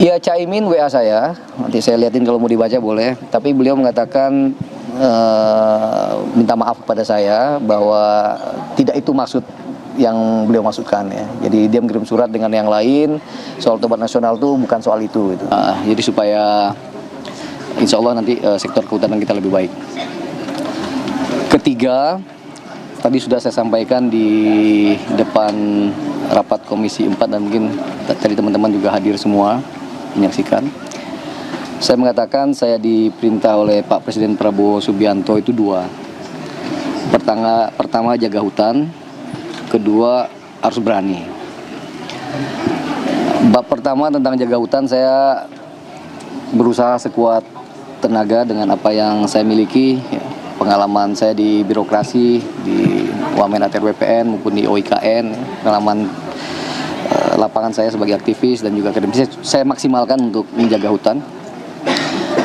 Ya, Caimin WA saya, nanti saya liatin kalau mau dibaca boleh. Tapi beliau mengatakan minta maaf kepada saya bahwa tidak itu maksud yang beliau maksudkan ya. Jadi dia mengirim surat dengan yang lain, soal tobat nasional itu bukan soal itu. Gitu. Jadi supaya insya Allah nanti sektor kehutanan kita lebih baik. Ketiga, tadi sudah saya sampaikan di depan rapat Komisi 4 dan mungkin tadi teman-teman juga hadir semua menyaksikan. Saya mengatakan saya diperintah oleh Pak Presiden Prabowo Subianto itu dua. Pertama jaga hutan, kedua harus berani. Bab pertama tentang jaga hutan saya berusaha sekuat tenaga dengan apa yang saya miliki, pengalaman saya di birokrasi, di Wamen ATR BPN maupun di OIKN, pengalaman lapangan saya sebagai aktivis dan juga akademis, saya maksimalkan untuk menjaga hutan.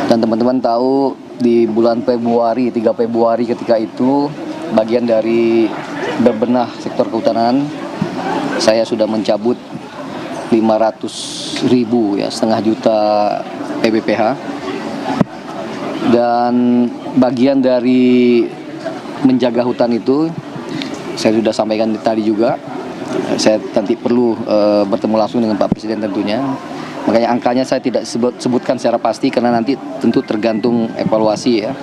Dan teman-teman tahu di bulan Februari, 3 Februari ketika itu, bagian dari berbenah sektor kehutanan, saya sudah mencabut 500.000 ya, setengah juta PBPH. Dan bagian dari menjaga hutan itu, saya sudah sampaikan tadi juga, saya nanti perlu bertemu langsung dengan Pak Presiden tentunya. Makanya angkanya saya tidak sebutkan secara pasti karena nanti tentu tergantung evaluasi ya.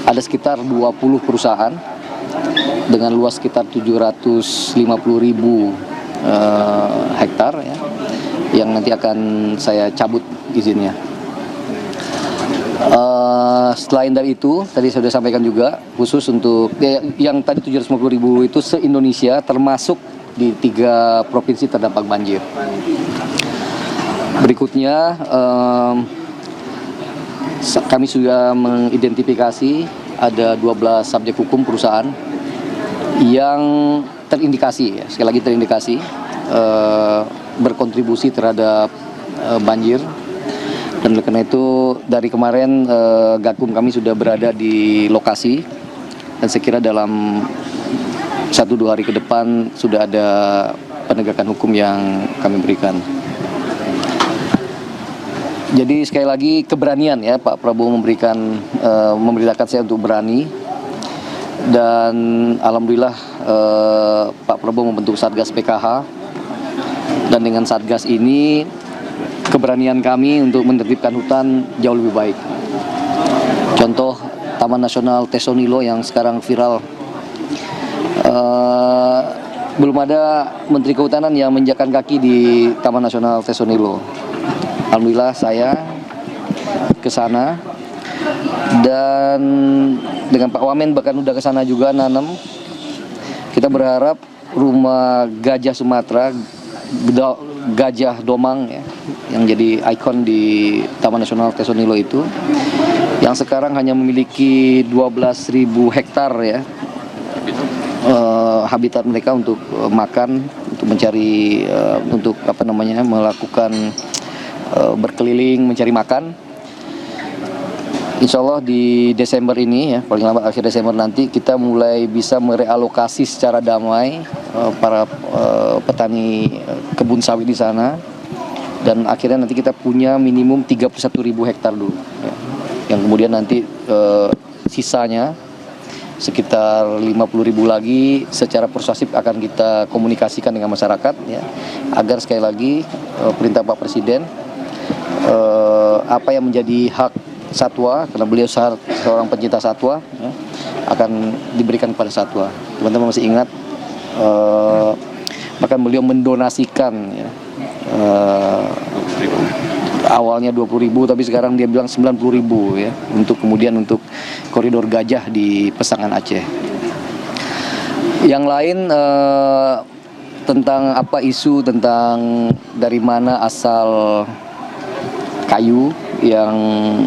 Ada sekitar 20 perusahaan dengan luas sekitar 750.000 hektar ya, yang nanti akan saya cabut izinnya. Selain dari itu, tadi saya sudah sampaikan juga khusus untuk yang tadi 750.000 itu se-Indonesia termasuk di 3 provinsi terdampak banjir. Berikutnya kami sudah mengidentifikasi ada 12 subjek hukum perusahaan yang terindikasi, ya, sekali lagi terindikasi berkontribusi terhadap banjir. Dan oleh karena itu dari kemarin Gakum kami sudah berada di lokasi dan saya kira dalam 1-2 hari ke depan sudah ada penegakan hukum yang kami berikan. Jadi sekali lagi keberanian ya, Pak Prabowo memerintahkan saya untuk berani. Dan alhamdulillah Pak Prabowo membentuk Satgas PKH. Dan dengan Satgas ini keberanian kami untuk menertibkan hutan jauh lebih baik. Contoh Taman Nasional Tesonilo yang sekarang viral. Belum ada Menteri Kehutanan yang menginjakkan kaki di Taman Nasional Tesonilo. Alhamdulillah saya ke sana dan dengan Pak Wamen bahkan udah ke sana juga nanam. Kita berharap rumah gajah Sumatera, gajah domang ya, yang jadi ikon di Taman Nasional Tesonilo itu, yang sekarang hanya memiliki 12.000 hektar ya, habitat mereka untuk makan, untuk mencari, untuk melakukan berkeliling mencari makan. Insya Allah di Desember ini ya, paling lambat akhir Desember nanti kita mulai bisa merealokasi secara damai para petani kebun sawit di sana, dan akhirnya nanti kita punya minimum 31.000 hektar dulu ya. Yang kemudian nanti sisanya sekitar 50.000 lagi secara persuasif akan kita komunikasikan dengan masyarakat ya, agar sekali lagi perintah Pak Presiden, apa yang menjadi hak satwa, karena beliau seorang pencinta satwa ya, akan diberikan kepada satwa. Teman-teman masih ingat bahkan beliau mendonasikan ya, awalnya 20.000 tapi sekarang dia bilang 90.000 ya, untuk kemudian untuk koridor gajah di Pesangan Aceh. Yang lain tentang apa isu tentang dari mana asal kayu yang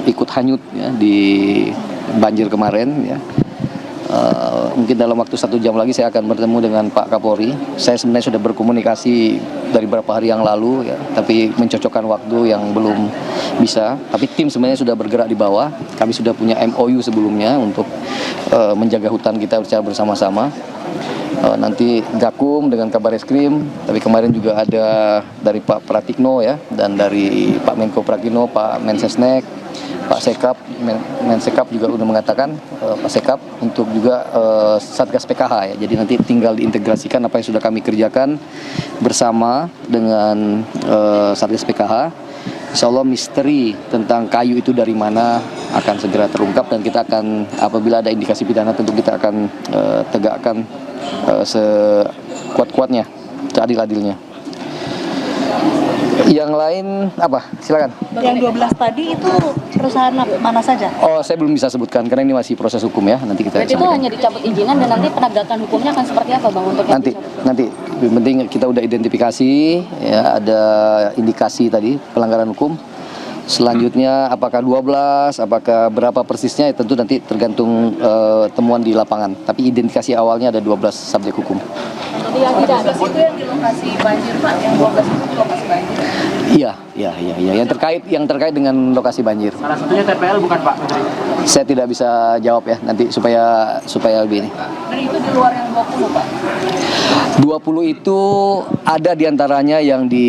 ikut hanyut ya, di banjir kemarin ya. Mungkin dalam waktu 1 jam lagi saya akan bertemu dengan Pak Kapolri. Saya sebenarnya sudah berkomunikasi dari beberapa hari yang lalu ya, tapi mencocokkan waktu yang belum bisa. Tapi tim sebenarnya sudah bergerak di bawah. Kami sudah punya MOU sebelumnya untuk menjaga hutan kita secara bersama-sama. nanti Gakum dengan Kabar Eskrim, tapi kemarin juga ada dari Pak Pratikno ya, dan dari Pak Menko Pratikno, Pak Mensesnek, Pak Sekap, Mensekap juga udah mengatakan, Pak Sekap untuk juga Satgas PKH ya. Jadi nanti tinggal diintegrasikan apa yang sudah kami kerjakan bersama dengan Satgas PKH. Insya Allah misteri tentang kayu itu dari mana akan segera terungkap, dan kita akan, apabila ada indikasi pidana, tentu kita akan tegakkan sekuat-kuatnya, seadil-adilnya. Yang lain apa? Silakan. Yang 12 tadi itu perusahaan mana saja? Oh, saya belum bisa sebutkan karena ini masih proses hukum ya. Nanti kita. Berarti itu hanya dicabut izinan, dan nanti penegakan hukumnya akan seperti apa, Bang, untuk Nanti yang penting kita udah identifikasi ya, ada indikasi tadi pelanggaran hukum. Selanjutnya apakah 12, apakah berapa persisnya, ya tentu nanti tergantung temuan di lapangan. Tapi identifikasi awalnya ada 12 subjek hukum. yang tidak ada itu yang di lokasi banjir, Pak, yang 12 itu di lokasi banjir. Iya, yang terkait dengan lokasi banjir. Salah satunya TPL bukan, Pak Menteri? Saya tidak bisa jawab ya, nanti supaya lebih ini. Dan itu di luar yang 20, Pak? 20 itu ada diantaranya yang di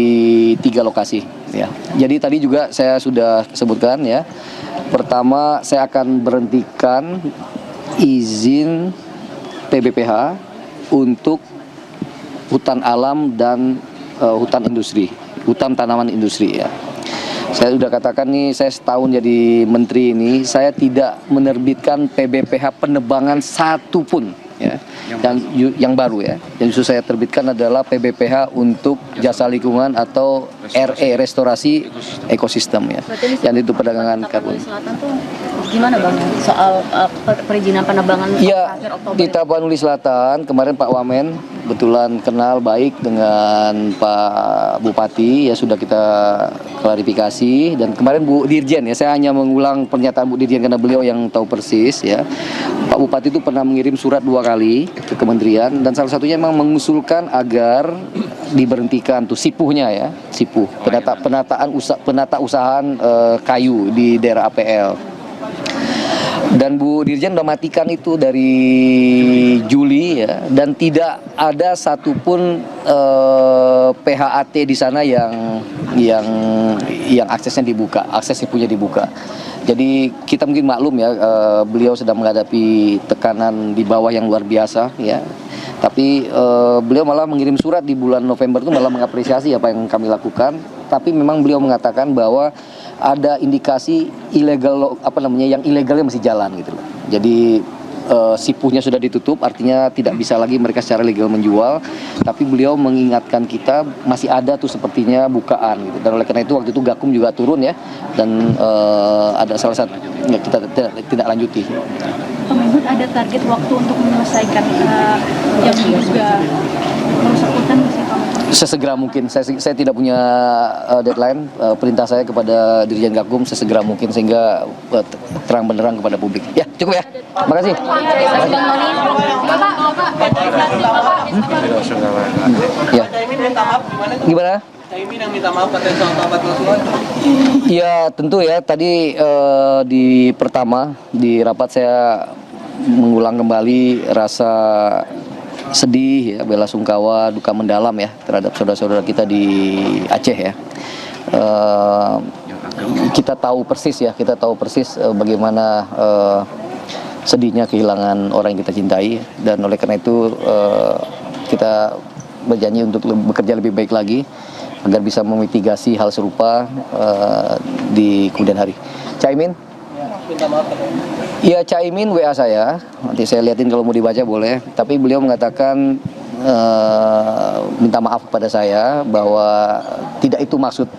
3 lokasi ya. Jadi tadi juga saya sudah sebutkan ya. Pertama, saya akan berhentikan izin PBPH untuk hutan alam dan hutan industri, hutan tanaman industri ya. Saya sudah katakan nih, saya setahun jadi menteri ini, saya tidak menerbitkan PBPH penebangan satupun ya, yang baru ya. Yang justru saya terbitkan adalah PBPH untuk jasa lingkungan atau RE, restorasi ekosistem ya. Yang itu perdagangan karbon. Selatan tuh gimana, Bang, soal perizinan penebangan ya, akhir Oktober? Di Tapanuli Selatan kemarin Pak Wamen kebetulan kenal baik dengan Pak Bupati ya, sudah kita klarifikasi, dan kemarin Bu Dirjen ya, saya hanya mengulang pernyataan Bu Dirjen karena beliau yang tahu persis ya. Pak Bupati itu pernah mengirim surat 2 kali ke kementerian, dan salah satunya memang mengusulkan agar diberhentikan tuh sipuhnya ya, sipuh penata usahaan kayu di daerah APL. Dan Bu Dirjen udah matikan itu dari Juli ya, dan tidak ada satupun PHAT di sana yang aksesnya dibuka, akses sipunya dibuka. Jadi kita mungkin maklum ya, beliau sedang menghadapi tekanan di bawah yang luar biasa ya. Tapi beliau malah mengirim surat di bulan November itu malah mengapresiasi apa yang kami lakukan. Tapi memang beliau mengatakan bahwa ada indikasi ilegal, yang ilegalnya masih jalan gitu loh. Jadi sipuhnya sudah ditutup, artinya tidak bisa lagi mereka secara legal menjual. Tapi beliau mengingatkan kita masih ada tuh sepertinya bukaan gitu. Dan oleh karena itu waktu itu Gakum juga turun ya, dan ada salah satu ya, kita tidak lanjuti. Kemendikbud ada target waktu untuk menyelesaikan yang juga merusak hutan di situ? Sesegera mungkin. Saya tidak punya deadline. Perintah saya kepada Dirjen Gakum sesegera mungkin, sehingga terang benderang kepada publik. Ya, cukup ya. Terima kasih. Ya. Gimana? Caimin yang minta maaf katanya soal Tabat Nasrullah. Ya tentu ya, tadi di pertama di rapat saya mengulang kembali rasa sedih ya, bela sungkawa, duka mendalam ya terhadap saudara-saudara kita di Aceh ya. Kita tahu persis bagaimana sedihnya kehilangan orang yang kita cintai, dan oleh karena itu kita berjanji untuk bekerja lebih baik lagi agar bisa memitigasi hal serupa di kemudian hari. Caimin? Ya, Caimin WA saya, nanti saya liatin kalau mau dibaca boleh. Tapi beliau mengatakan minta maaf kepada saya bahwa tidak itu maksud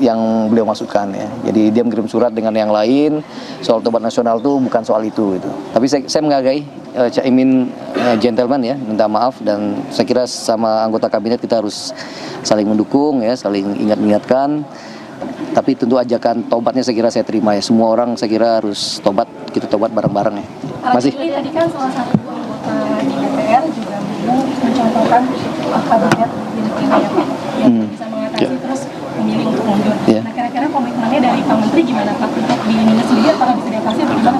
yang beliau maksudkan ya. Jadi dia mengirim surat dengan yang lain, soal tobat nasional itu bukan soal itu gitu. Tapi saya menghargai Caimin gentleman ya, minta maaf, dan saya kira sama anggota kabinet kita harus saling mendukung ya, saling ingat-ingatkan. Tapi tentu ajakan tobatnya saya kira saya terima ya. Semua orang saya kira harus tobat, kita tobat bareng-bareng ya. Masih. Tadi kan salah satu anggota di DPR juga mencontohkan kabinet ini ya, Pak, yang bisa mengatasi terus memilih untuk mundur. Nah, kira-kira komitmennya dari Pak Menteri gimana, Pak, untuk di Indonesia sendiri, apakah bisa diatasi atau gimana?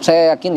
Saya yakin